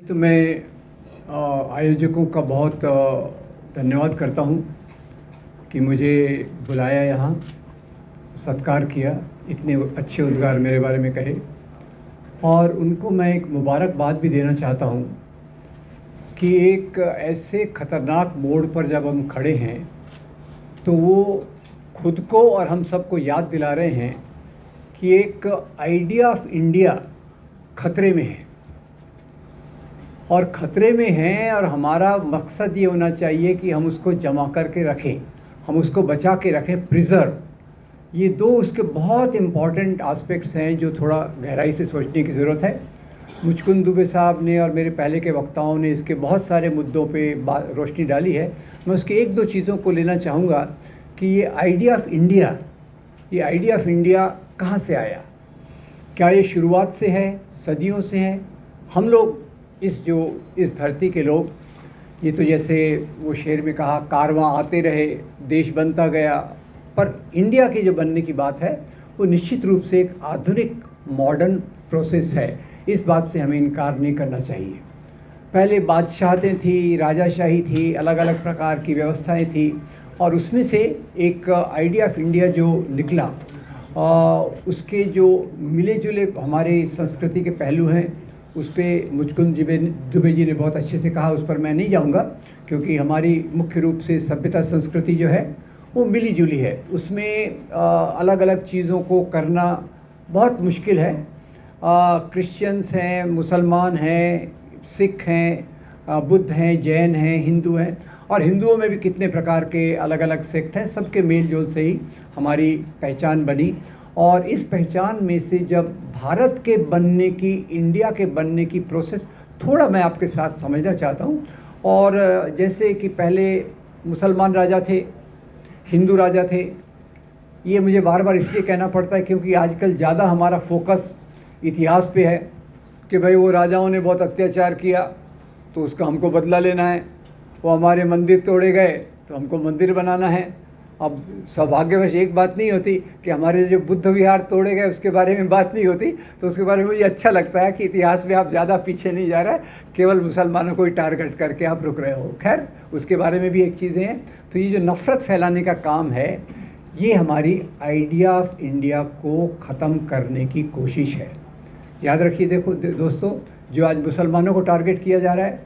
तो मैं आयोजकों का बहुत धन्यवाद करता हूँ कि मुझे बुलाया, यहाँ सत्कार किया, इतने अच्छे उद्गार मेरे बारे में कहे। और उनको मैं एक मुबारकबाद भी देना चाहता हूँ कि एक ऐसे ख़तरनाक मोड़ पर जब हम खड़े हैं तो वो खुद को और हम सबको याद दिला रहे हैं कि एक आइडिया ऑफ इंडिया खतरे में है, और ख़तरे में हैं, और हमारा मकसद ये होना चाहिए कि हम उसको जमा करके रखें, हम उसको बचा के रखें, प्रिज़र्व। ये दो उसके बहुत इम्पॉर्टेंट आस्पेक्ट्स हैं जो थोड़ा गहराई से सोचने की ज़रूरत है। मुचकुंद दुबे साहब ने और मेरे पहले के वक्ताओं ने इसके बहुत सारे मुद्दों पे रोशनी डाली है। मैं उसकी एक दो चीज़ों को लेना चाहूँगा कि ये आइडिया ऑफ इंडिया कहाँ से आया? क्या ये शुरुआत से है, सदियों से है? हम लोग इस धरती के लोग, ये तो जैसे वो शेर में कहा, कारवां आते रहे, देश बनता गया। पर इंडिया के जो बनने की बात है वो निश्चित रूप से एक आधुनिक मॉडर्न प्रोसेस है। इस बात से हमें इनकार नहीं करना चाहिए। पहले बादशाहतें थी, राजाशाही थी, अलग अलग प्रकार की व्यवस्थाएं थी, और उसमें से एक आइडिया ऑफ इंडिया जो निकला, उसके जो मिले जुले हमारे संस्कृति के पहलू हैं, उस पर मुचकुंद दुबे जी ने बहुत अच्छे से कहा, उस पर मैं नहीं जाऊंगा, क्योंकि हमारी मुख्य रूप से सभ्यता संस्कृति जो है वो मिली जुली है। उसमें अलग अलग चीज़ों को करना बहुत मुश्किल है। क्रिश्चियंस हैं, मुसलमान हैं, सिख हैं, बुद्ध हैं, जैन हैं, हिंदू हैं, और हिंदुओं में भी कितने प्रकार के अलग अलग सेक्ट हैं। सबके मेल जोल से ही हमारी पहचान बनी, और इस पहचान में से जब भारत के बनने की, इंडिया के बनने की प्रोसेस थोड़ा मैं आपके साथ समझना चाहता हूँ। और जैसे कि पहले मुसलमान राजा थे, हिंदू राजा थे, ये मुझे बार बार इसलिए कहना पड़ता है क्योंकि आजकल ज़्यादा हमारा फोकस इतिहास पे है कि भाई वो राजाओं ने बहुत अत्याचार किया तो उसका हमको बदला लेना है, वो हमारे मंदिर तोड़े गए तो हमको मंदिर बनाना है। अब सौभाग्यवश एक बात नहीं होती कि हमारे जो बुद्ध विहार तोड़े गए उसके बारे में बात नहीं होती, तो उसके बारे में मुझे अच्छा लगता है कि इतिहास में आप ज़्यादा पीछे नहीं जा रहा है, केवल मुसलमानों को ही टारगेट करके आप रुक रहे हो। खैर, उसके बारे में भी एक चीज़ें हैं। तो ये जो नफ़रत फैलाने का काम है, ये हमारी आइडिया ऑफ इंडिया को ख़त्म करने की कोशिश है। याद रखिए, देखो दोस्तों, जो आज मुसलमानों को टारगेट किया जा रहा है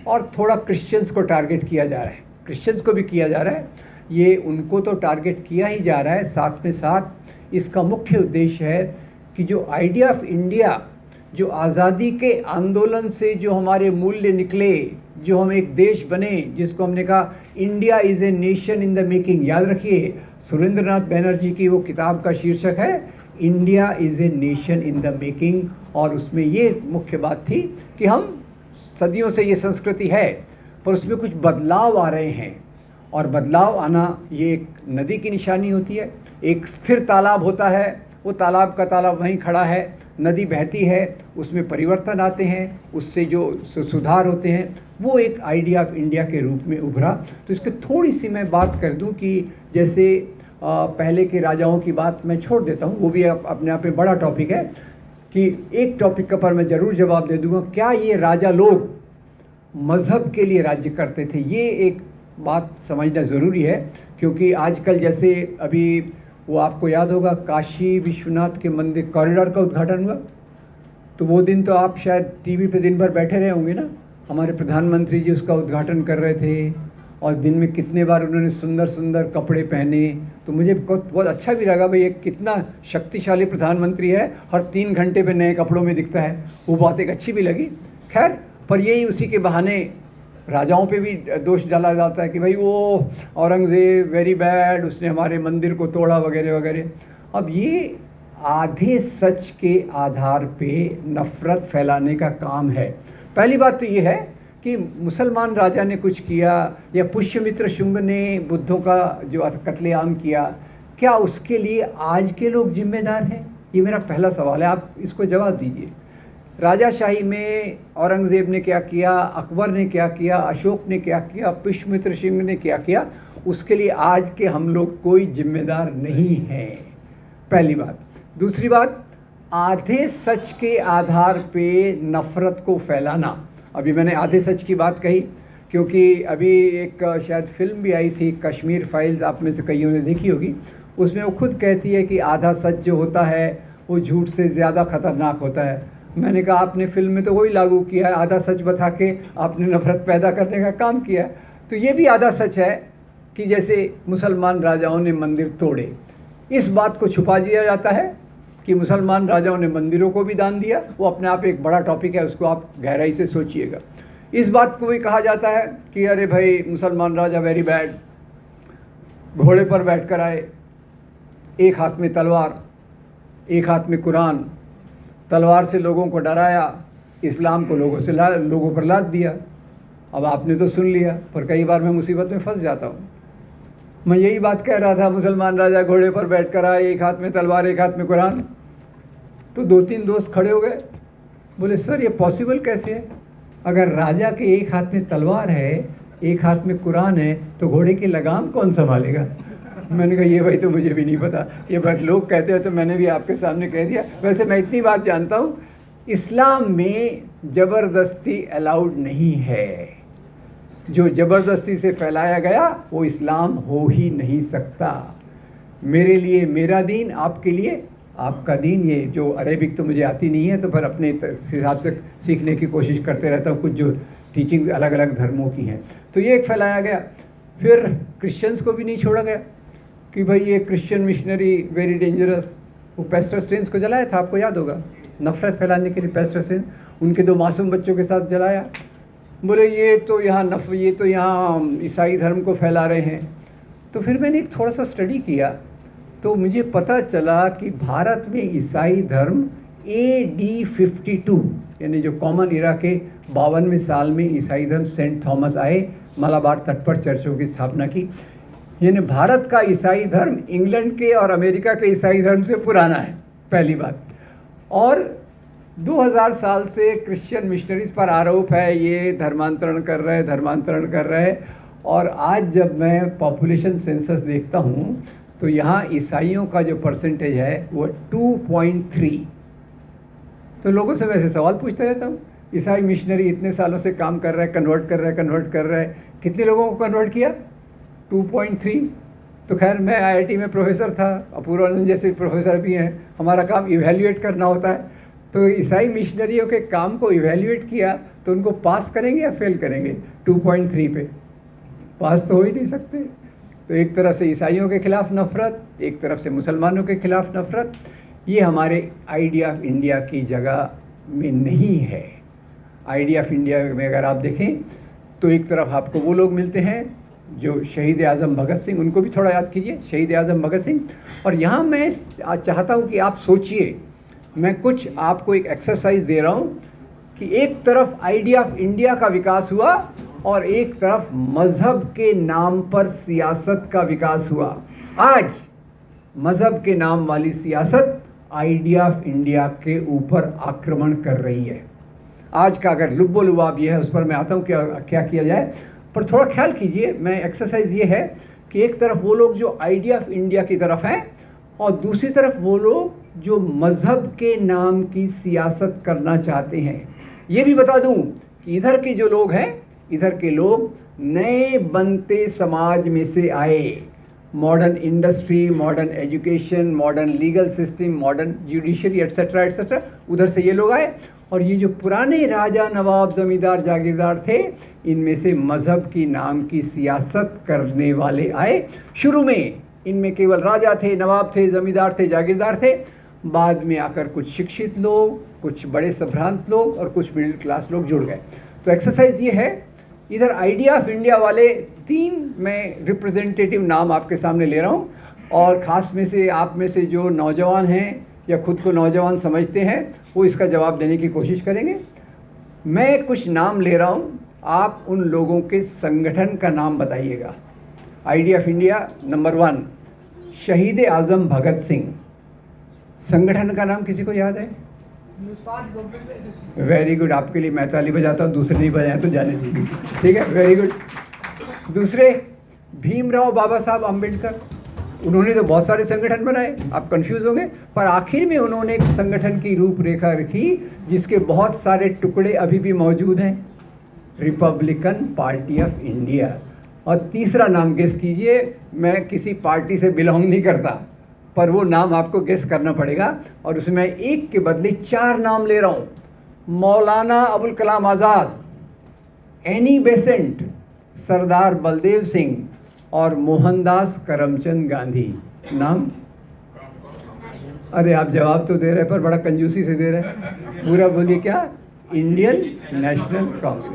और थोड़ा क्रिश्चियंस को टारगेट किया जा रहा है, क्रिश्चियंस को भी किया जा रहा है, ये उनको तो टारगेट किया ही जा रहा है, साथ में साथ इसका मुख्य उद्देश्य है कि जो आइडिया ऑफ इंडिया, जो आज़ादी के आंदोलन से जो हमारे मूल्य निकले, जो हम एक देश बने, जिसको हमने कहा India is a nation in the making. याद रखिए, सुरेंद्रनाथ बैनर्जी की वो किताब का शीर्षक है India is a nation in the making, और उसमें ये मुख्य बात थी कि हम सदियों से ये संस्कृति है, पर उसमें कुछ बदलाव आ रहे हैं, और बदलाव आना ये एक नदी की निशानी होती है। एक स्थिर तालाब होता है, वो तालाब का तालाब वहीं खड़ा है, नदी बहती है, उसमें परिवर्तन आते हैं, उससे जो सुधार होते हैं, वो एक आइडिया ऑफ इंडिया के रूप में उभरा। तो इसकी थोड़ी सी मैं बात कर दूं कि जैसे पहले के राजाओं की बात मैं छोड़ देता हूं, वो भी अपने आप में बड़ा टॉपिक है, कि एक टॉपिक का पर मैं ज़रूर जवाब दे दूंगा, क्या ये राजा लोग मज़हब के लिए राज्य करते थे? ये एक बात समझना ज़रूरी है, क्योंकि आजकल जैसे अभी वो आपको याद होगा, काशी विश्वनाथ के मंदिर कॉरिडोर का उद्घाटन हुआ, तो वो दिन तो आप शायद टीवी पे दिन भर बैठे रहे होंगे ना। हमारे प्रधानमंत्री जी उसका उद्घाटन कर रहे थे, और दिन में कितने बार उन्होंने सुंदर सुंदर कपड़े पहने, तो मुझे बहुत अच्छा भी लगा, भाई ये कितना शक्तिशाली प्रधानमंत्री है, हर 3 घंटे पे नए कपड़ों में दिखता है, वो बात एक अच्छी भी लगी। खैर, पर यही उसी के बहाने राजाओं पे भी दोष डाला जाता है कि भाई वो औरंगज़ेब वेरी बैड, उसने हमारे मंदिर को तोड़ा वगैरह वगैरह। अब ये आधे सच के आधार पे नफ़रत फैलाने का काम है। पहली बात तो ये है कि मुसलमान राजा ने कुछ किया, या पुष्यमित्र शुंग ने बुद्धों का जो कत्लेआम किया, क्या उसके लिए आज के लोग जिम्मेदार हैं? ये मेरा पहला सवाल है, आप इसको जवाब दीजिए। राजाशाही में औरंगज़ेब ने क्या किया, अकबर ने क्या किया, अशोक ने क्या किया, पुष्यमित्र सिंह ने क्या किया, उसके लिए आज के हम लोग कोई जिम्मेदार नहीं हैं, पहली बात। दूसरी बात, आधे सच के आधार पे नफ़रत को फैलाना। अभी मैंने आधे सच की बात कही, क्योंकि अभी एक शायद फिल्म भी आई थी कश्मीर फाइल्स, आप में से कईयों ने देखी होगी। उसमें वो खुद कहती है कि आधा सच जो होता है वो झूठ से ज़्यादा ख़तरनाक होता है। मैंने कहा आपने फिल्म में तो वही लागू किया है, आधा सच बता के आपने नफ़रत पैदा करने का काम किया है। तो ये भी आधा सच है कि जैसे मुसलमान राजाओं ने मंदिर तोड़े, इस बात को छुपा दिया जाता है कि मुसलमान राजाओं ने मंदिरों को भी दान दिया। वो अपने आप एक बड़ा टॉपिक है, उसको आप गहराई से सोचिएगा। इस बात को भी कहा जाता है कि अरे भाई मुसलमान राजा वेरी बैड, घोड़े पर बैठ कर आए, एक हाथ में तलवार एक हाथ में कुरान, तलवार से लोगों को डराया, इस्लाम को लोगों पर लाद दिया। अब आपने तो सुन लिया, पर कई बार मैं मुसीबत में फंस जाता हूँ। मैं यही बात कह रहा था, मुसलमान राजा घोड़े पर बैठ कर आए, एक हाथ में तलवार एक हाथ में कुरान। तो 2-3 दोस्त खड़े हो गए, बोले सर ये पॉसिबल कैसे है? अगर राजा के एक हाथ में तलवार है, एक हाथ में कुरान है, तो घोड़े की लगाम कौन संभालेगा? मैंने कहा ये भाई तो मुझे भी नहीं पता, ये बात लोग कहते हैं तो मैंने भी आपके सामने कह दिया। वैसे मैं इतनी बात जानता हूँ, इस्लाम में ज़बरदस्ती अलाउड नहीं है। जो ज़बरदस्ती से फैलाया गया वो इस्लाम हो ही नहीं सकता। मेरे लिए मेरा दीन, आपके लिए आपका दीन। ये जो अरेबिक तो मुझे आती नहीं है, तो पर अपने हिसाब से सीखने की कोशिश करते रहता हूँ, कुछ जो टीचिंग अलग अलग धर्मों की हैं। तो ये एक फैलाया गया। फिर क्रिश्चियंस को भी नहीं छोड़ा गया कि भाई ये क्रिश्चियन मिशनरी वेरी डेंजरस। वो पेस्टर स्टेन्स को जलाया था, आपको याद होगा, नफ़रत फैलाने के लिए पेस्टर स्टेन्स उनके 2 मासूम बच्चों के साथ जलाया। बोले ये तो यहाँ ईसाई धर्म को फैला रहे हैं। तो फिर मैंने एक थोड़ा सा स्टडी किया, तो मुझे पता चला कि भारत में ईसाई धर्म AD 52 यानी जो कॉमन इरा के 52वें साल में ईसाई धर्म सेंट थॉमस आए, मलाबार तट पर चर्चों की स्थापना की। यानी भारत का ईसाई धर्म इंग्लैंड के और अमेरिका के ईसाई धर्म से पुराना है, पहली बात। और 2000 साल से क्रिश्चियन मिशनरीज पर आरोप है ये धर्मांतरण कर रहे। और आज जब मैं पॉपुलेशन सेंसस देखता हूँ तो यहाँ ईसाइयों का जो परसेंटेज है वो 2.3। तो लोगों से वैसे सवाल पूछता रहता हूँ, ईसाई मिशनरी इतने सालों से काम कर रहे हैं, कन्वर्ट कर रहे हैं, कितने लोगों को कन्वर्ट किया? 2.3। तो खैर मैं IIT में प्रोफेसर था, अपूर्वानंद जैसे प्रोफेसर भी हैं, हमारा काम इवैल्यूएट करना होता है। तो ईसाई मिशनरियों के काम को इवैल्यूएट किया तो उनको पास करेंगे या फेल करेंगे? 2.3 पे पास तो हो ही नहीं सकते। तो एक तरफ से ईसाइयों के खिलाफ नफ़रत, एक तरफ से मुसलमानों के खिलाफ नफ़रत, ये हमारे आइडिया ऑफ इंडिया की जगह में नहीं है। आइडिया ऑफ इंडिया में अगर आप देखें तो एक तरफ आपको वो लोग मिलते हैं जो शहीद आज़म भगत सिंह, उनको भी थोड़ा याद कीजिए, शहीद आज़म भगत सिंह। और यहाँ मैं चाहता हूँ कि आप सोचिए, मैं कुछ आपको एक एक्सरसाइज दे रहा हूँ कि एक तरफ आइडिया ऑफ इंडिया का विकास हुआ और एक तरफ मज़हब के नाम पर सियासत का विकास हुआ। आज मज़हब के नाम वाली सियासत आइडिया ऑफ इंडिया के ऊपर आक्रमण कर रही है। आज का अगर लुब्बो लुबाब ये है, उस पर मैं आता हूँ क्या किया जाए। पर थोड़ा ख्याल कीजिए, मैं एक्सरसाइज ये है कि एक तरफ वो लोग जो आइडिया ऑफ इंडिया की तरफ हैं और दूसरी तरफ वो लोग जो मज़हब के नाम की सियासत करना चाहते हैं। ये भी बता दूं कि इधर के जो लोग हैं, इधर के लोग नए बनते समाज में से आए। Modern industry, modern education, modern legal system, modern judiciary etcetera etcetera, उधर से ये लोग आए। और ये जो पुराने राजा नवाब ज़मींदार जागीरदार थे, इनमें से मज़हब की नाम की सियासत करने वाले आए। शुरू में इनमें केवल राजा थे, नवाब थे, ज़मींदार थे, जागीरदार थे। बाद में आकर कुछ शिक्षित लोग, कुछ बड़े संभ्रांत लोग और कुछ मिडिल क्लास लोग जुड़ गए। तो एक्सरसाइज ये है, इधर आइडिया ऑफ इंडिया वाले 3 मैं रिप्रेजेंटेटिव नाम आपके सामने ले रहा हूँ, और ख़ास में से आप में से जो नौजवान हैं या खुद को नौजवान समझते हैं वो इसका जवाब देने की कोशिश करेंगे। मैं कुछ नाम ले रहा हूँ, आप उन लोगों के संगठन का नाम बताइएगा। आइडिया ऑफ इंडिया नंबर 1, शहीद आज़म भगत सिंह। संगठन का नाम किसी को याद है? वेरी गुड, आपके लिए मैं ताली बजाता हूँ, दूसरे नहीं बजाएं तो जाने दीजिए, ठीक है, वेरी गुड। दूसरे, भीमराव बाबा साहब अम्बेडकर। उन्होंने तो बहुत सारे संगठन बनाए, आप कंफ्यूज होंगे, पर आखिर में उन्होंने एक संगठन की रूपरेखा रखी जिसके बहुत सारे टुकड़े अभी भी मौजूद हैं। Republican party of India. और तीसरा नाम गेस कीजिए, मैं किसी पार्टी से बिलोंग नहीं करता, पर वो नाम आपको गेस करना पड़ेगा, और उसमें मैं एक के बदले 4 नाम ले रहा हूँ। मौलाना अबुल कलाम आज़ाद, एनी बेसेंट, सरदार बलदेव सिंह और मोहनदास करमचंद गांधी। नाम? अरे आप जवाब तो दे रहे पर बड़ा कंजूसी से दे रहे। पूरा बोलिए क्या? Indian national Congress.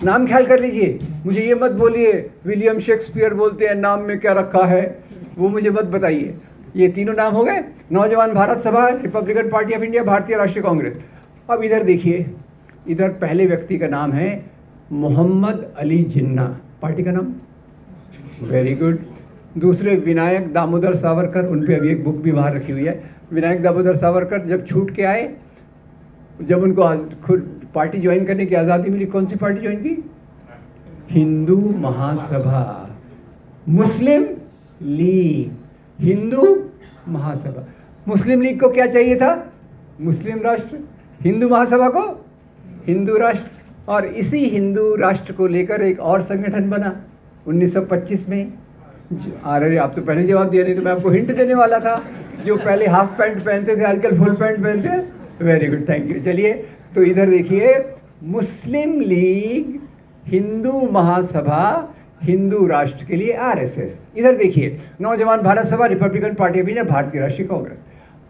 नाम ख्याल कर लीजिए, मुझे ये मत बोलिए विलियम शेक्सपियर बोलते हैं नाम में क्या रखा है, वो मुझे मत बताइए। ये तीनों नाम हो गए, नौजवान भारत सभा, रिपब्लिकन पार्टी ऑफ इंडिया, भारतीय राष्ट्रीय कांग्रेस। अब इधर देखिए, इधर पहले व्यक्ति का नाम है मोहम्मद अली जिन्ना, पार्टी का नाम? Very good. दूसरे विनायक दामोदर सावरकर, उन पे अभी एक बुक भी बाहर रखी हुई है। विनायक दामोदर सावरकर जब छूट के आए, जब उनको खुद पार्टी ज्वाइन करने की आज़ादी मिली, कौन सी पार्टी ज्वाइन की? हिंदू महासभा, मुस्लिम लीग, हिंदू महासभा। मुस्लिम लीग को क्या चाहिए था? मुस्लिम राष्ट्र। हिंदू महासभा को हिंदू राष्ट्र। और इसी हिंदू राष्ट्र को लेकर एक और संगठन बना 1925 में। अरे आप तो पहले जवाब दिया, नहीं तो मैं आपको हिंट देने वाला था। जो पहले हाफ पैंट पहनते थे आजकल फुल पैंट पहनते हैं। Very good, thank you. चलिए तो इधर देखिए, मुस्लिम लीग, हिंदू महासभा, हिंदू राष्ट्र के लिए आरएसएस। इधर देखिए, नौजवान भारत सभा, रिपब्लिकन पार्टी ऑफ इंडिया, भारतीय राष्ट्रीय कांग्रेस।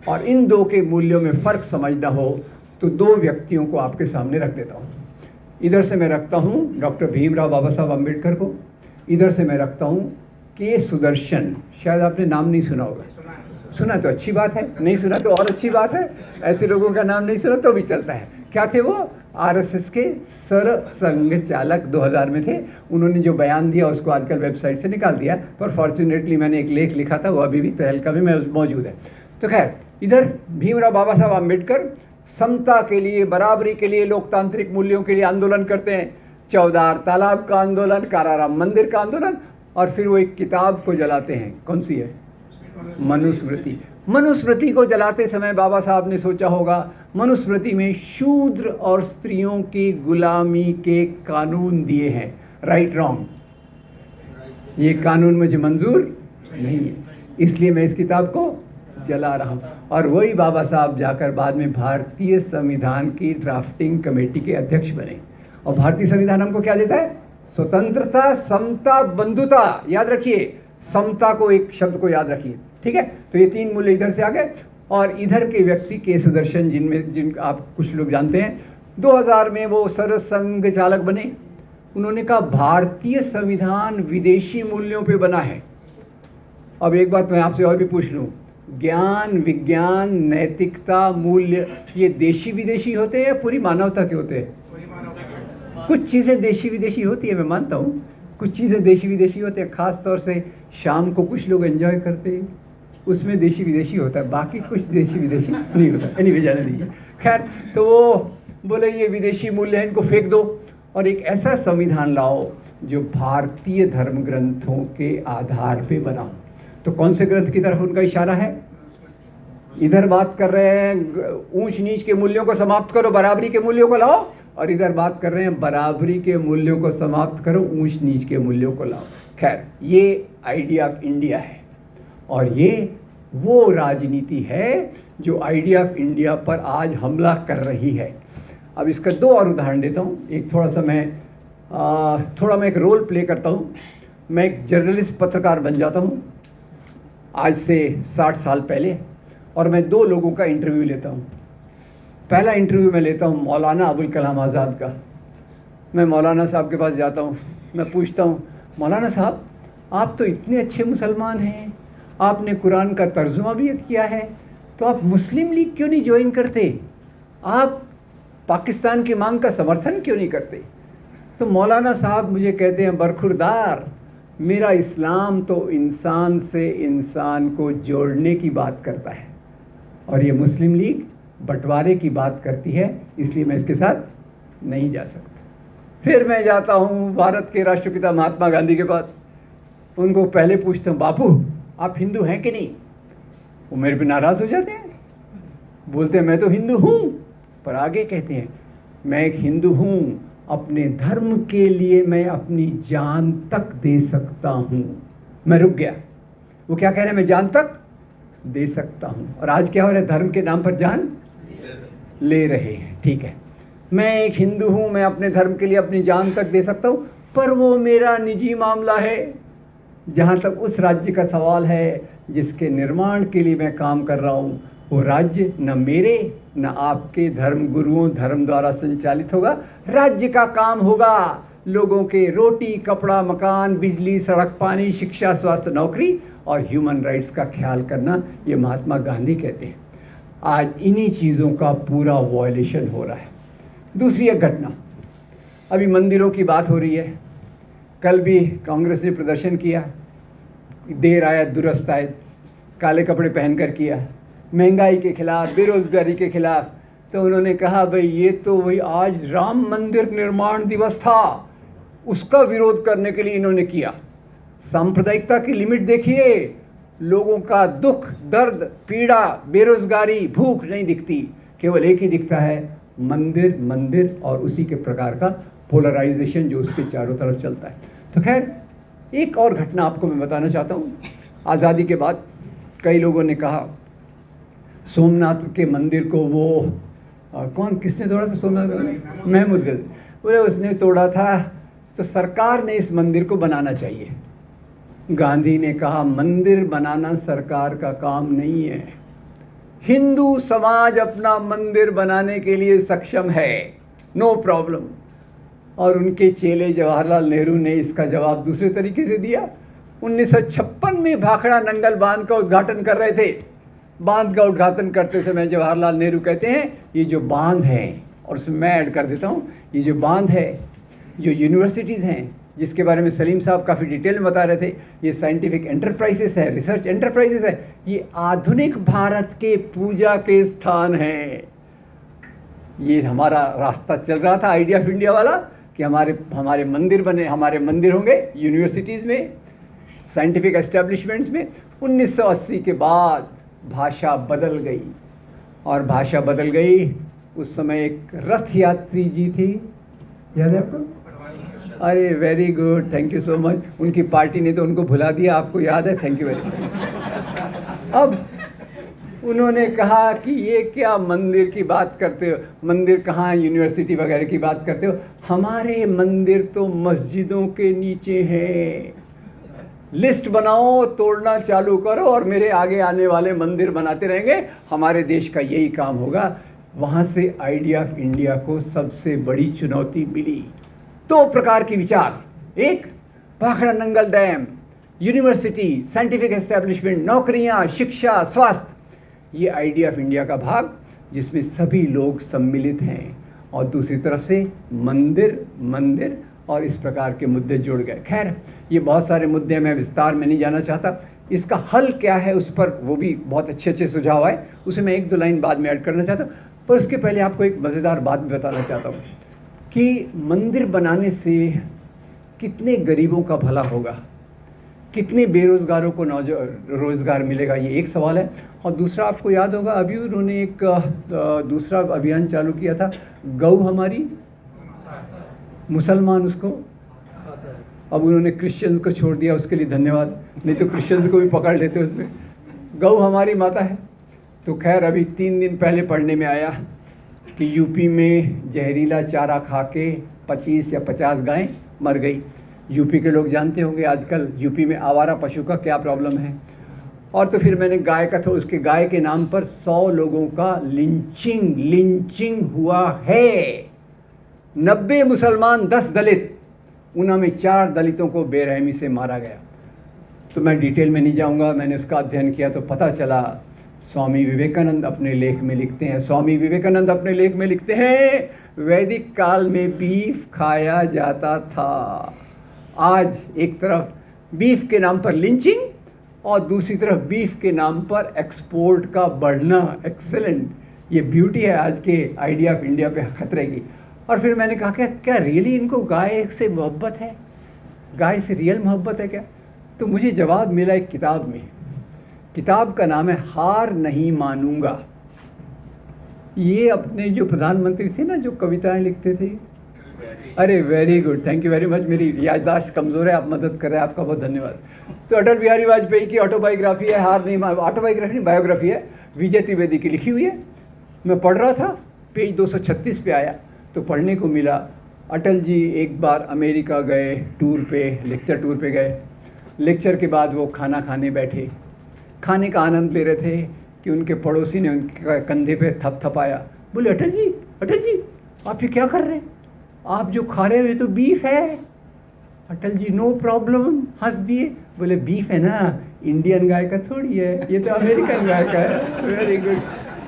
और इन दो के मूल्यों में फ़र्क समझना हो तो 2 व्यक्तियों को आपके सामने रख देता हूँ। इधर से मैं रखता हूँ डॉक्टर भीमराव बाबा साहब अम्बेडकर को, इधर से मैं रखता हूँ के सुदर्शन। शायद आपने नाम नहीं सुना होगा। सुना तो अच्छी बात है, नहीं सुना तो और अच्छी बात है। ऐसे लोगों का नाम नहीं सुना तो भी चलता है। क्या थे वो? आरएसएस के सरसंघ चालक 2000 में थे। उन्होंने जो बयान दिया उसको आजकल वेबसाइट से निकाल दिया, पर फॉर्चुनेटली मैंने एक लेख लिखा था, वो अभी भी तहलका में मौजूद है। तो खैर, इधर भीमराव बाबा साहब अम्बेडकर समता के लिए, बराबरी के लिए, लोकतांत्रिक मूल्यों के लिए आंदोलन करते हैं। चौदार तालाब का आंदोलन, काराराम मंदिर का आंदोलन, और फिर वो एक किताब को जलाते हैं। कौन सी है? मनुस्मृति। मनुस्मृति को जलाते समय बाबा साहब ने सोचा होगा, मनुस्मृति में शूद्र और स्त्रियों की गुलामी के कानून दिए हैं, राइट रॉन्ग, ये कानून मुझे मंजूर नहीं है, इसलिए मैं इस किताब को जला रहा हूँ। और वही बाबा साहब जाकर बाद में भारतीय संविधान की ड्राफ्टिंग कमेटी के अध्यक्ष बने। और भारतीय संविधान हमको क्या देता है? स्वतंत्रता, समता, बंधुता। याद रखिए, समता को, एक शब्द को याद रखिए, ठीक है। तो ये 3 मूल्य इधर से आ गए। और इधर के व्यक्ति के सुदर्शन, जिन आप कुछ लोग जानते हैं, 2000 में वो सरसंघ चालक बने। उन्होंने कहा भारतीय संविधान विदेशी मूल्यों पे बना है। अब एक बात मैं आपसे और भी पूछ लूँ, ज्ञान, विज्ञान, नैतिकता, मूल्य, ये देशी विदेशी होते हैं या पूरी मानवता के होते हैं? कुछ चीज़ें देशी विदेशी होती है, मैं मानता हूँ, कुछ चीज़ें देशी विदेशी होते हैं। ख़ास तौर से शाम को कुछ लोग एंजॉय करते हैं, उसमें देशी विदेशी होता है, बाकी कुछ देशी विदेशी नहीं होता। एनीवे, जाने दीजिए। खैर, तो वो बोले ये विदेशी मूल्य हैं, इनको फेंक दो और एक ऐसा संविधान लाओ जो भारतीय धर्म ग्रंथों के आधार पे बनाओ। तो कौन से ग्रंथ की तरफ उनका इशारा है? इधर बात कर रहे हैं ऊंच नीच के मूल्यों को समाप्त करो, बराबरी के मूल्यों को लाओ, और इधर बात कर रहे हैं बराबरी के मूल्यों को समाप्त करो, ऊंच नीच के मूल्यों को लाओ। खैर, ये आइडिया ऑफ इंडिया है, और ये वो राजनीति है जो आइडिया ऑफ इंडिया पर आज हमला कर रही है। अब इसका 2 और उदाहरण देता हूँ। एक थोड़ा मैं एक रोल प्ले करता हूँ। मैं एक जर्नलिस्ट, पत्रकार बन जाता हूँ आज से 60 साल पहले, और मैं 2 लोगों का इंटरव्यू लेता हूँ। पहला इंटरव्यू मैं लेता हूँ मौलाना अबुल कलाम आज़ाद का। मैं मौलाना साहब के पास जाता हूँ, मैं पूछता हूँ, मौलाना साहब आप तो इतने अच्छे मुसलमान हैं, आपने कुरान का तर्जुमा भी किया है, तो आप मुस्लिम लीग क्यों नहीं ज्वाइन करते? आप पाकिस्तान की मांग का समर्थन क्यों नहीं करते? तो मौलाना साहब मुझे कहते हैं, बरखुरदार, मेरा इस्लाम तो इंसान से इंसान को जोड़ने की बात करता है, और ये मुस्लिम लीग बंटवारे की बात करती है, इसलिए मैं इसके साथ नहीं जा सकता। फिर मैं जाता हूँ भारत के राष्ट्रपिता महात्मा गांधी के पास। उनको पहले पूछता हूँ, बापू आप हिंदू हैं कि नहीं? वो मेरे पे नाराज़ हो जाते हैं, बोलते हैं मैं तो हिंदू हूँ, पर आगे कहते हैं मैं एक हिंदू हूँ अपने धर्म के लिए मैं अपनी जान तक दे सकता हूँ। मैं रुक गया। वो क्या कह रहे हैं? मैं जान तक दे सकता हूँ। और आज क्या हो रहा है? धर्म के नाम पर जान ले रहे हैं। ठीक है, मैं एक हिंदू हूँ, मैं अपने धर्म के लिए अपनी जान तक दे सकता हूँ, पर वो मेरा निजी मामला है। जहाँ तक उस राज्य का सवाल है जिसके निर्माण के लिए मैं काम कर रहा हूँ, वो राज्य न मेरे न आपके धर्म गुरुओं धर्म द्वारा संचालित होगा। राज्य का काम होगा लोगों के रोटी कपड़ा मकान बिजली सड़क पानी शिक्षा स्वास्थ्य नौकरी और ह्यूमन राइट्स का ख्याल करना। ये महात्मा गांधी कहते हैं। आज इन्हीं चीज़ों का पूरा वॉयलेशन हो रहा है। दूसरी एक घटना, अभी मंदिरों की बात हो रही है। कल भी कांग्रेस ने प्रदर्शन किया, देर आया दुरुस्त आए, काले कपड़े पहनकर किया, महंगाई के खिलाफ बेरोजगारी के खिलाफ। तो उन्होंने कहा भाई ये तो वही आज राम मंदिर निर्माण दिवस था, उसका विरोध करने के लिए इन्होंने किया। सांप्रदायिकता की लिमिट देखिए। लोगों का दुख दर्द पीड़ा बेरोजगारी भूख नहीं दिखती, केवल एक ही दिखता है, मंदिर मंदिर और उसी के प्रकार का पोलराइजेशन जो उसके चारों तरफ चलता है। तो खैर एक और घटना आपको मैं बताना चाहता हूँ। आज़ादी के बाद कई लोगों ने कहा सोमनाथ के मंदिर को वो कौन किसने तोड़ा था? सोमनाथ महमूद गंज, बोले उसने तोड़ा था, तो सरकार ने इस मंदिर को बनाना चाहिए। गांधी ने कहा मंदिर बनाना सरकार का काम नहीं है, हिंदू समाज अपना मंदिर बनाने के लिए सक्षम है, नो प्रॉब्लम। और उनके चेले जवाहरलाल नेहरू ने इसका जवाब दूसरे तरीके से दिया। 1956 में भाखड़ा नंगल बांध का उद्घाटन कर रहे थे। बांध का उद्घाटन करते समय जवाहरलाल नेहरू कहते हैं ये जो बांध है, और उसमें मैं ऐड कर देता हूँ, ये जो बांध है, जो यूनिवर्सिटीज़ हैं जिसके बारे में सलीम साहब काफ़ी डिटेल में बता रहे थे, ये साइंटिफिक एंटरप्राइजेस है, रिसर्च एंटरप्राइजेस है, ये आधुनिक भारत के पूजा के स्थान हैं। ये हमारा रास्ता चल रहा था आइडिया ऑफ इंडिया वाला कि हमारे मंदिर बने, हमारे मंदिर होंगे यूनिवर्सिटीज़ में साइंटिफिक एस्टेब्लिशमेंट्स में। 1980 के बाद भाषा बदल गई, और भाषा बदल गई। उस समय एक रथ यात्री जी थे, याद है आपको? अरे very good, thank you so much. उनकी पार्टी ने तो उनको भुला दिया, आपको याद है, थैंक यू वेरी मच। अब उन्होंने कहा कि ये क्या मंदिर की बात करते हो, मंदिर कहाँ, यूनिवर्सिटी वगैरह की बात करते हो, हमारे मंदिर तो मस्जिदों के नीचे हैं। लिस्ट बनाओ, तोड़ना चालू करो और मेरे आगे आने वाले मंदिर बनाते रहेंगे, हमारे देश का यही काम होगा। वहाँ से आइडिया ऑफ इंडिया को सबसे बड़ी चुनौती मिली। दो प्रकार की विचार, एक Bhakra Nangal dam, university, scientific establishment, नौकरियाँ, शिक्षा, स्वास्थ्य, ये आइडिया ऑफ इंडिया का भाग जिसमें सभी लोग सम्मिलित हैं, और दूसरी तरफ से मंदिर मंदिर और इस प्रकार के मुद्दे जुड़ गए। खैर ये बहुत सारे मुद्दे हैं, मैं विस्तार में नहीं जाना चाहता। इसका हल क्या है उस पर वो भी बहुत अच्छे अच्छे सुझाव आए, उसे मैं एक दो लाइन बाद में ऐड करना चाहता हूँ। पर उसके पहले आपको एक मज़ेदार बात भी बताना चाहता हूँ कि मंदिर बनाने से कितने गरीबों का भला होगा, कितने बेरोज़गारों को रोज़गार मिलेगा, ये एक सवाल है। और दूसरा, आपको याद होगा अभी उन्होंने एक दूसरा अभियान चालू किया था, गौ हमारी, मुसलमान उसको, अब उन्होंने क्रिश्चियंस को छोड़ दिया, उसके लिए धन्यवाद, नहीं तो क्रिश्चियंस को भी पकड़ लेते उसमें। गौ हमारी माता है। तो खैर अभी 3 दिन पहले पढ़ने में आया कि यूपी में जहरीला चारा खा के 25 या 50 गायें मर गई। यूपी के लोग जानते होंगे आजकल यूपी में आवारा पशु का क्या प्रॉब्लम है। और तो फिर मैंने गाय का, तो उसके गाय के नाम पर 100 लोगों का लिंचिंग हुआ है। 90 मुसलमान 10 दलित, उनमें 4 दलितों को बेरहमी से मारा गया। तो मैं डिटेल में नहीं जाऊंगा, मैंने उसका अध्ययन किया तो पता चला स्वामी विवेकानंद अपने लेख में लिखते हैं, वैदिक काल में बीफ खाया जाता था। आज एक तरफ बीफ के नाम पर लिंचिंग और दूसरी तरफ बीफ के नाम पर एक्सपोर्ट का बढ़ना। एक्सेलेंट, ये ब्यूटी है आज के आइडिया ऑफ इंडिया पे खतरे की। और फिर मैंने कहा क्या रियली इनको गाय से मोहब्बत है, गाय से रियल मोहब्बत है क्या? तो मुझे जवाब मिला एक किताब में। किताब का नाम है हार नहीं मानूंगा। ये अपने जो प्रधानमंत्री थे ना, जो कविताएं लिखते थे, अरे very good, thank you very much. मेरी याददाश्त कमज़ोर है, आप मदद कर रहे हैं, आपका बहुत धन्यवाद। तो अटल बिहारी वाजपेयी की ऑटोबायोग्राफी है, हार नहीं, ऑटोबायोग्राफी नहीं, बायोग्राफी है, विजय त्रिवेदी की लिखी हुई है। मैं पढ़ रहा था, पेज 236 पे आया तो पढ़ने को मिला, अटल जी एक बार अमेरिका गए टूर पे, लेक्चर टूर पे गए। लेक्चर के बाद वो खाना खाने बैठे, खाने का आनंद ले रहे थे कि उनके पड़ोसी ने उनके कंधे पे थपथपाया, बोले अटल जी आप ये क्या कर रहे हैं, आप जो खा रहे हो ये तो बीफ है। अटल जी नो प्रॉब्लम, हंस दिए, बोले बीफ है ना, इंडियन गाय का थोड़ी है, ये तो अमेरिकन गाय का है। Very good.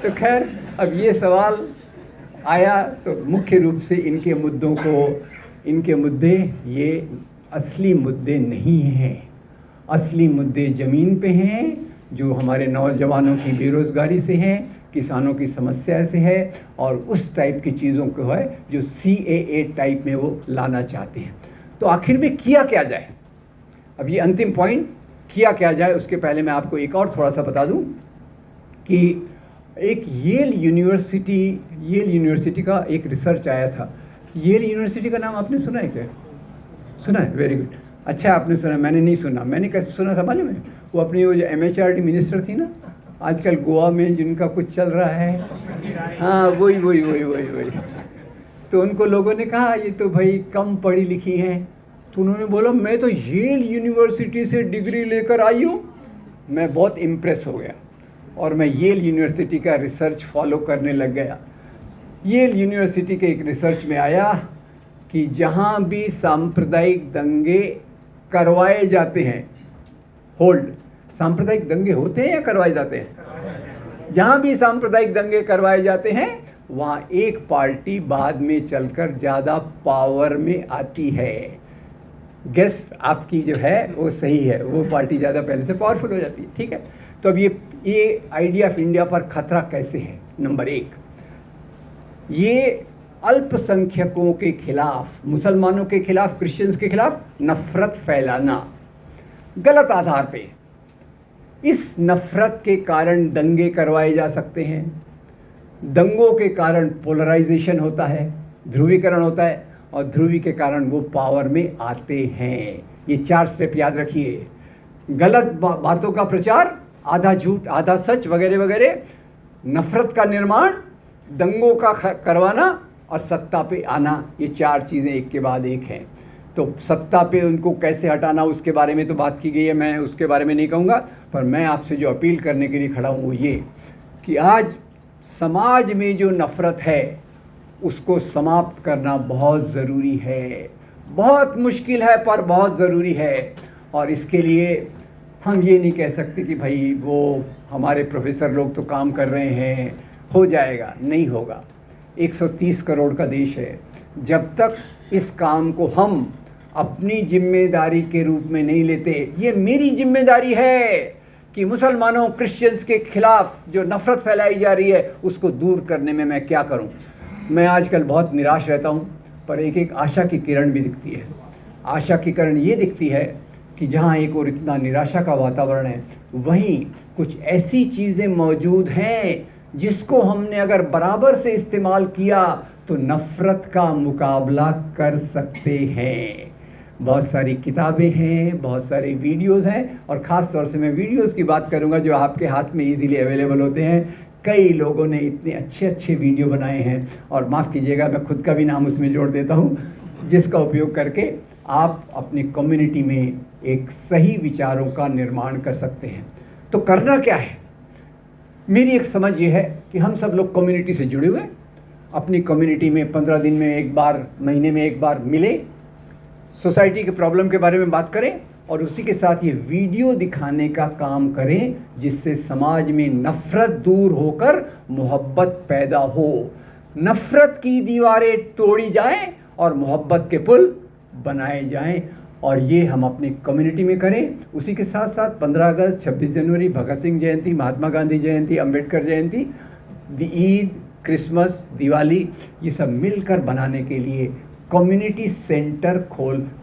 तो खैर अब ये सवाल आया तो मुख्य रूप से इनके मुद्दे ये असली मुद्दे नहीं हैं। असली मुद्दे ज़मीन पे हैं, जो हमारे नौजवानों की बेरोज़गारी से हैं, किसानों की समस्या से है, और उस टाइप की चीज़ों को है जो CAA टाइप में वो लाना चाहते हैं। तो आखिर में किया क्या जाए, अब ये अंतिम पॉइंट, किया क्या जाए उसके पहले मैं आपको एक और थोड़ा सा बता दूं कि एक येल यूनिवर्सिटी का एक रिसर्च आया था। येल यूनिवर्सिटी का नाम आपने सुना है क्या? सुना है, वेरी गुड। अच्छा आपने सुना, मैंने नहीं सुना। मैंने कैसे सुना था मालूम है? वो अपनी वो जो MHRD मिनिस्टर थी ना, आजकल गोवा में जिनका कुछ चल रहा है, हाँ वही। तो उनको लोगों ने कहा ये तो भाई कम पढ़ी लिखी हैं, तो उन्होंने बोला मैं तो येल यूनिवर्सिटी से डिग्री लेकर आई हूँ। मैं बहुत इम्प्रेस हो गया और मैं येल यूनिवर्सिटी का रिसर्च फॉलो करने लग गया। येल यूनिवर्सिटी के एक रिसर्च में आया कि जहाँ भी सांप्रदायिक दंगे करवाए जाते हैं, होल्ड, सांप्रदायिक दंगे होते हैं या करवाए जाते हैं? जहाँ भी सांप्रदायिक दंगे करवाए जाते हैं वहाँ एक पार्टी बाद में चलकर ज़्यादा पावर में आती है। गेस आपकी जो है वो सही है, वो पार्टी ज़्यादा पहले से पावरफुल हो जाती है। ठीक है, तो अब ये आइडिया ऑफ इंडिया पर खतरा कैसे है? नंबर एक, ये अल्पसंख्यकों के खिलाफ, मुसलमानों के खिलाफ, क्रिश्चियंस के खिलाफ नफरत फैलाना गलत आधार पे। इस नफरत के कारण दंगे करवाए जा सकते हैं। दंगों के कारण पोलराइजेशन होता है, ध्रुवीकरण होता है, और ध्रुवी के कारण वो पावर में आते हैं। ये 4 स्टेप याद रखिए। गलत बातों का प्रचार, आधा झूठ आधा सच वगैरह वगैरह, नफरत का निर्माण, दंगों का करवाना और सत्ता पे आना, ये 4 चीज़ें एक के बाद एक हैं। तो सत्ता पे उनको कैसे हटाना उसके बारे में तो बात की गई है, मैं उसके बारे में नहीं कहूँगा। पर मैं आपसे जो अपील करने के लिए खड़ा हूँ वो ये कि आज समाज में जो नफ़रत है उसको समाप्त करना बहुत ज़रूरी है। बहुत मुश्किल है पर बहुत ज़रूरी है। और इसके लिए हम ये नहीं कह सकते कि भाई वो हमारे प्रोफेसर लोग तो काम कर रहे हैं, हो जाएगा, नहीं होगा। 130 करोड़ का देश है। जब तक इस काम को हम अपनी जिम्मेदारी के रूप में नहीं लेते, ये मेरी जिम्मेदारी है कि मुसलमानों, क्रिश्चियंस के खिलाफ जो नफ़रत फैलाई जा रही है उसको दूर करने में मैं क्या करूं। मैं आजकल बहुत निराश रहता हूं, पर एक आशा की किरण भी दिखती है। आशा की किरण ये दिखती है कि जहां एक और इतना निराशा का वातावरण है, वहीं कुछ ऐसी चीज़ें मौजूद हैं जिसको हमने अगर बराबर से इस्तेमाल किया तो नफ़रत का मुकाबला कर सकते हैं। बहुत सारी किताबें हैं, बहुत सारे वीडियोस हैं, और ख़ास तौर से मैं वीडियोस की बात करूंगा जो आपके हाथ में इजीली अवेलेबल होते हैं। कई लोगों ने इतने अच्छे अच्छे वीडियो बनाए हैं, और माफ़ कीजिएगा मैं खुद का भी नाम उसमें जोड़ देता हूं, जिसका उपयोग करके आप अपनी कम्युनिटी में एक सही विचारों का निर्माण कर सकते हैं। तो करना क्या है? मेरी एक समझ ये है कि हम सब लोग कम्युनिटी से जुड़े हुए, अपनी कम्युनिटी में 15 दिन में एक बार, महीने में एक बार मिले, सोसाइटी के प्रॉब्लम के बारे में बात करें, और उसी के साथ ये वीडियो दिखाने का काम करें जिससे समाज में नफ़रत दूर होकर मोहब्बत पैदा हो। नफ़रत की दीवारें तोड़ी जाएं और मोहब्बत के पुल बनाए जाएं, और ये हम अपनी कम्युनिटी में करें। उसी के साथ साथ 15 अगस्त, 26 जनवरी, भगत सिंह जयंती, महात्मा गांधी जयंती, अम्बेडकर जयंती, ईद, क्रिसमस, दिवाली, ये सब मिलकर बनाने के लिए कम्युनिटी सेंटर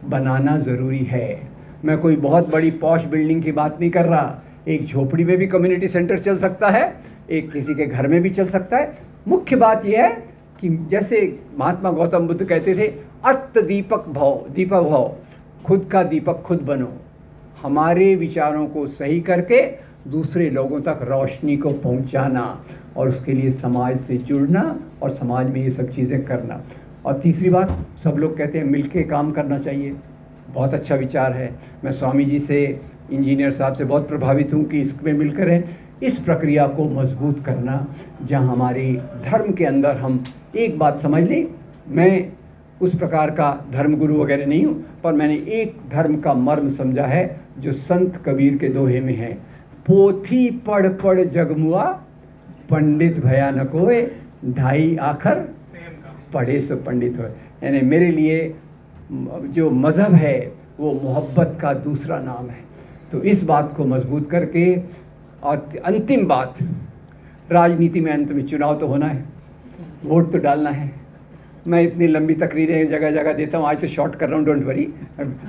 बनाना ज़रूरी है। मैं कोई बहुत बड़ी पॉश बिल्डिंग की बात नहीं कर रहा। एक झोपड़ी में भी कम्युनिटी सेंटर चल सकता है, एक किसी के घर में भी चल सकता है। मुख्य बात यह है कि जैसे महात्मा गौतम बुद्ध कहते थे, अत्त दीपक भव, खुद का दीपक खुद बनो। हमारे विचारों को सही करके दूसरे लोगों तक रोशनी को पहुंचाना, और उसके लिए समाज से जुड़ना और समाज में ये सब चीज़ें करना। और तीसरी बात, सब लोग कहते हैं मिलके काम करना चाहिए, बहुत अच्छा विचार है। मैं स्वामी जी से, इंजीनियर साहब से बहुत प्रभावित हूँ कि इसमें मिलकर है इस प्रक्रिया को मजबूत करना, जहाँ हमारे धर्म के अंदर हम एक बात समझ लें। मैं उस प्रकार का धर्मगुरु वगैरह नहीं हूँ, पर मैंने एक धर्म का मर्म समझा है जो संत कबीर के दोहे में है, पोथी पढ़ पढ़ जगमुआ, पंडित भया न कोय, ढाई आखर पढ़े सो पंडित होए। यानी मेरे लिए जो मज़हब है वो मोहब्बत का दूसरा नाम है। तो इस बात को मजबूत करके, और अंतिम बात, राजनीति में अंत में चुनाव तो होना है, वोट तो डालना है। मैं इतनी लंबी तकरीरें जगह जगह देता हूँ, आज तो शॉर्ट कर रहा हूँ, डोंट वरी,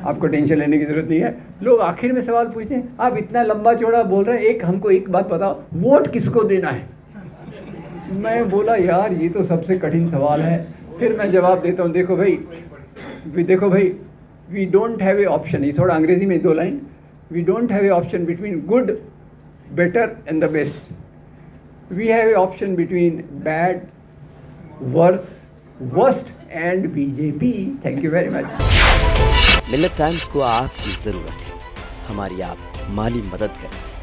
आपको टेंशन लेने की ज़रूरत नहीं है। लोग आखिर में सवाल पूछते हैं, आप इतना लंबा चौड़ा बोल रहे हैं, हमको एक बात बताओ, वोट किसको देना है? मैं बोला यार ये तो सबसे कठिन सवाल है। फिर मैं जवाब देता हूँ, देखो भाई, we don't have a option. ये थोड़ा अंग्रेजी में 2 line, we don't have a option between good, better and the best. We have a option between bad, worst and BJP. Thank you very much. Millat times को आपकी ज़रूरत है, हमारी आप माली मदद करें।